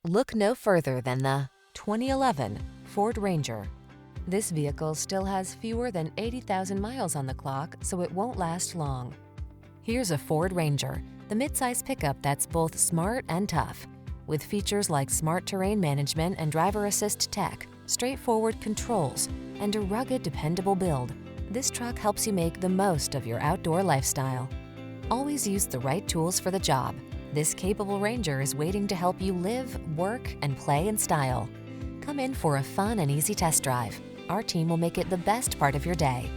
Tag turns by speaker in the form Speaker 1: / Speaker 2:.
Speaker 1: Look no further than the 2011 Ford Ranger. This vehicle still has fewer than 80,000 miles on the clock, so it won't last long. Here's a Ford Ranger, the midsize pickup that's both smart and tough. With features like smart terrain management and driver assist tech, straightforward controls, and a rugged, dependable build, this truck helps you make the most of your outdoor lifestyle. Always use the right tools for the job. This capable Ranger is waiting to help you live, work, and play in style. Come in for a fun and easy test drive. Our team will make it the best part of your day.